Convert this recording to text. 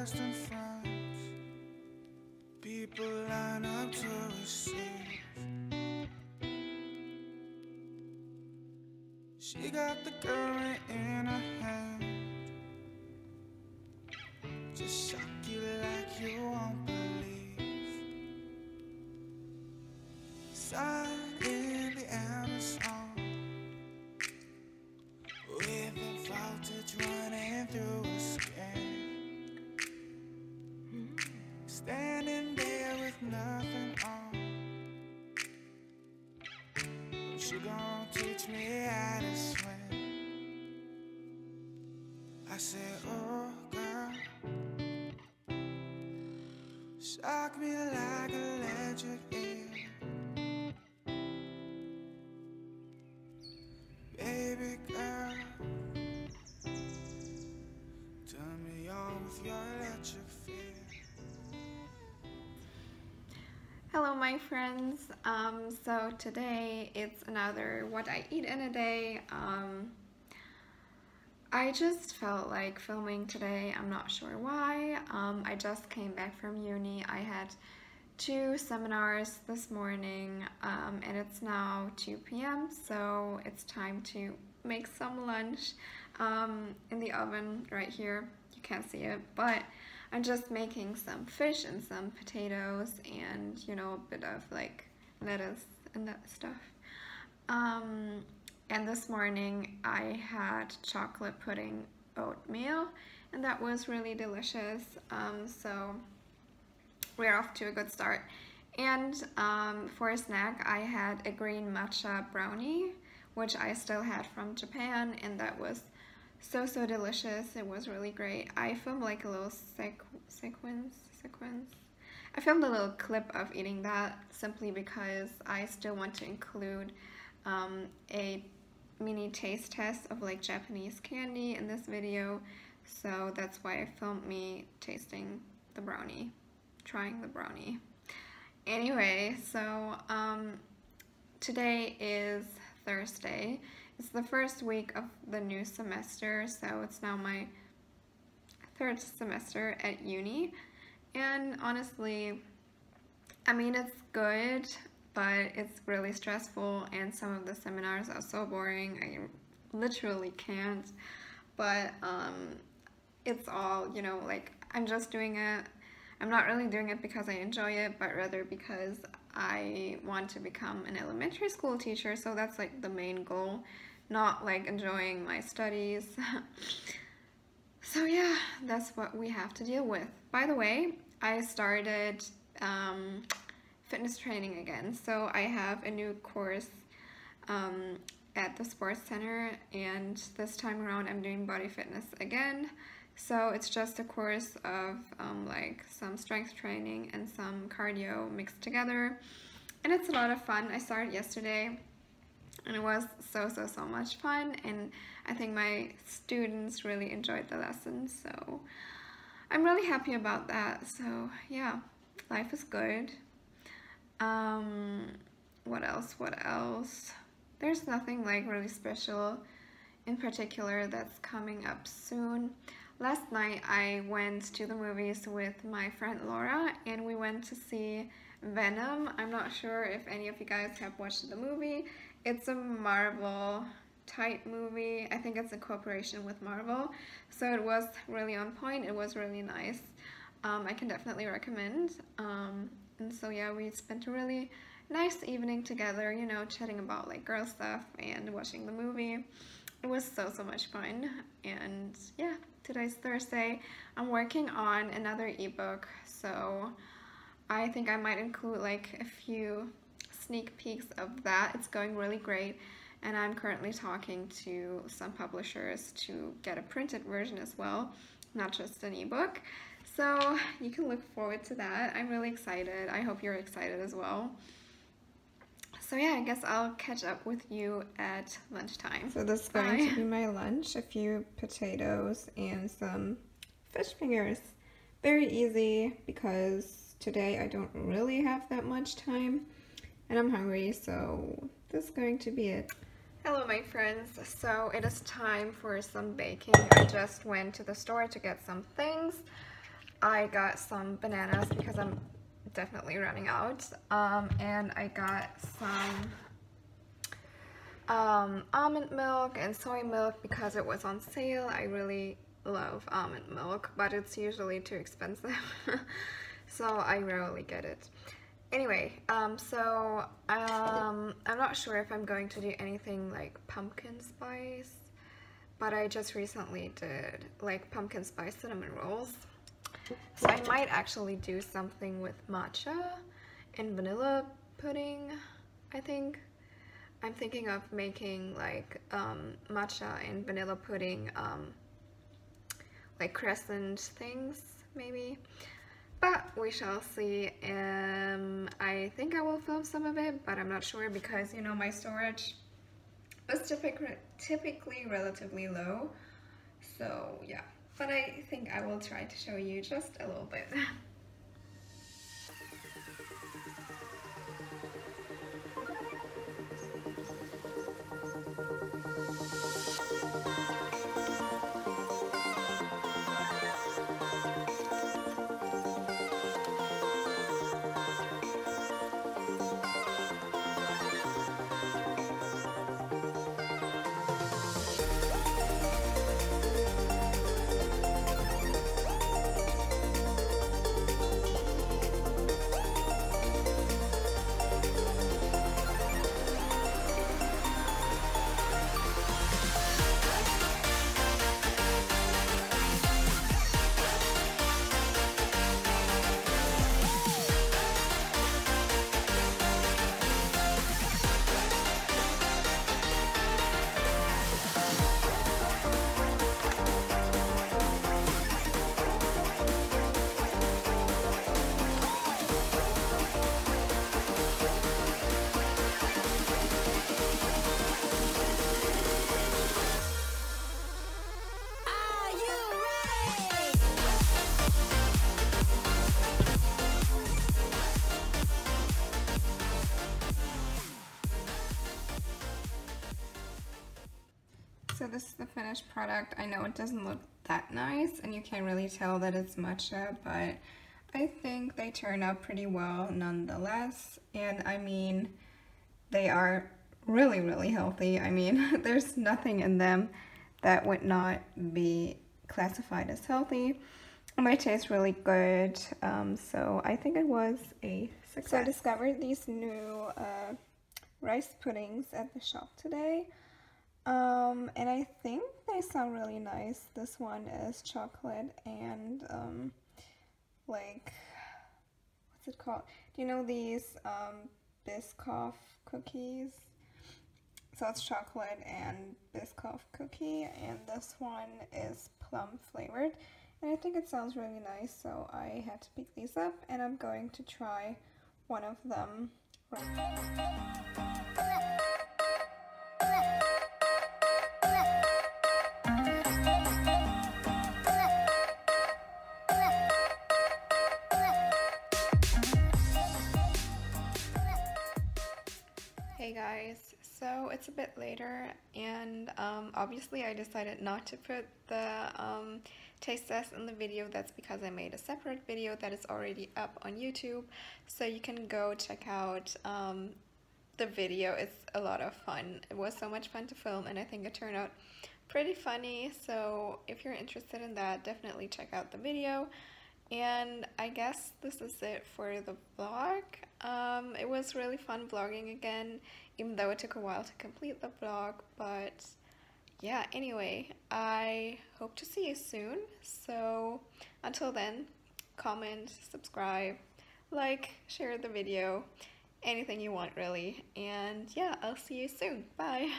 past and front. People line up to receive. She got the current in her hand. Just shock you like you won't believe. Sun in the Amazon, with the voltage running through her skin. Standing there with nothing on. She gon' teach me how to swim. I said, oh girl, shock me like electric eel. Baby girl, turn me on with your electric feel. Hello my friends, so today it's another what I eat in a day. I just felt like filming today. I'm not sure why. I just came back from uni. I had 2 seminars this morning, and it's now 2 p.m. so it's time to make some lunch in the oven right here. You can't see it, but I'm just making some fish and some potatoes and, you know, a bit of like lettuce and that stuff. And this morning I had chocolate pudding oatmeal, and that was really delicious. So we're off to a good start. And for a snack I had a green matcha brownie, which I still had from Japan, and that was so delicious. It was really great. I filmed like a little sequence. I filmed a little clip of eating that simply because I still want to include a mini taste test of like Japanese candy in this video, so that's why I filmed me tasting the brownie, trying the brownie. Anyway, so today is Thursday. It's the first week of the new semester, so it's now my 3rd semester at uni, and honestly, I mean, it's good, but it's really stressful, and some of the seminars are so boring. I literally can't, but it's all, you know, like I'm just doing it. I'm not really doing it because I enjoy it, but rather because I want to become an elementary school teacher, so that's like the main goal, not like enjoying my studies. So yeah, that's what we have to deal with. By the way, I started fitness training again, so I have a new course at the sports center, and this time around I'm doing body fitness again. So it's just a course of like some strength training and some cardio mixed together, and it's a lot of fun. I started yesterday and it was so much fun, and I think my students really enjoyed the lessons, so I'm really happy about that. So yeah, life is good. What else? There's nothing like really special in particular that's coming up soon. Last night I went to the movies with my friend Laura, and we went to see Venom. I'm not sure if any of you guys have watched the movie. It's a Marvel type movie. I think it's a cooperation with Marvel, so it was really on point. It was really nice. I can definitely recommend. And so yeah, we spent a really nice evening together, you know, chatting about like girl stuff and watching the movie. It was so much fun. And yeah, today's Thursday. I'm working on another ebook, so I think I might include like a few sneak peeks of that. It's going really great, and I'm currently talking to some publishers to get a printed version as well, not just an ebook. So you can look forward to that. I'm really excited. I hope you're excited as well. So yeah, I guess I'll catch up with you at lunchtime. So this is going to be my lunch, a few potatoes and some fish fingers. Very easy because today I don't really have that much time and I'm hungry, so this is going to be it. Hello my friends, so it is time for some baking. I just went to the store to get some things, I got some bananas because I'm definitely running out, and I got some almond milk and soy milk because it was on sale. I really love almond milk, but it's usually too expensive, so I rarely get it. Anyway, I'm not sure if I'm going to do anything like pumpkin spice, but I just recently did like pumpkin spice cinnamon rolls. So I might actually do something with matcha and vanilla pudding, I think. I'm thinking of making like matcha and vanilla pudding, like crescent things maybe. But we shall see. I think I will film some of it, but I'm not sure because, you know, my storage is typically relatively low. So yeah, but I think I will try to show you just a little bit. So this is the finished product. I know it doesn't look that nice and you can't really tell that it's matcha, but I think they turn out pretty well nonetheless. And I mean, they are really, really healthy. I mean, there's nothing in them that would not be classified as healthy. And they taste really good. So I think it was a success. So I discovered these new rice puddings at the shop today. And I think they sound really nice. This one is chocolate and, like, what's it called? Do you know these, Biscoff cookies? So it's chocolate and Biscoff cookie, and this one is plum flavored. And I think it sounds really nice, so I had to pick these up, and I'm going to try one of them right now. Hey guys, so it's a bit later and obviously I decided not to put the taste test in the video. That's because I made a separate video that is already up on YouTube, so you can go check out the video. It's a lot of fun. It was so much fun to film and I think it turned out pretty funny, so if you're interested in that, definitely check out the video. And I guess this is it for the vlog. It was really fun vlogging again, even though it took a while to complete the vlog, but yeah, anyway, I hope to see you soon. So until then, comment, subscribe, like, share the video, anything you want really. And yeah, I'll see you soon. Bye!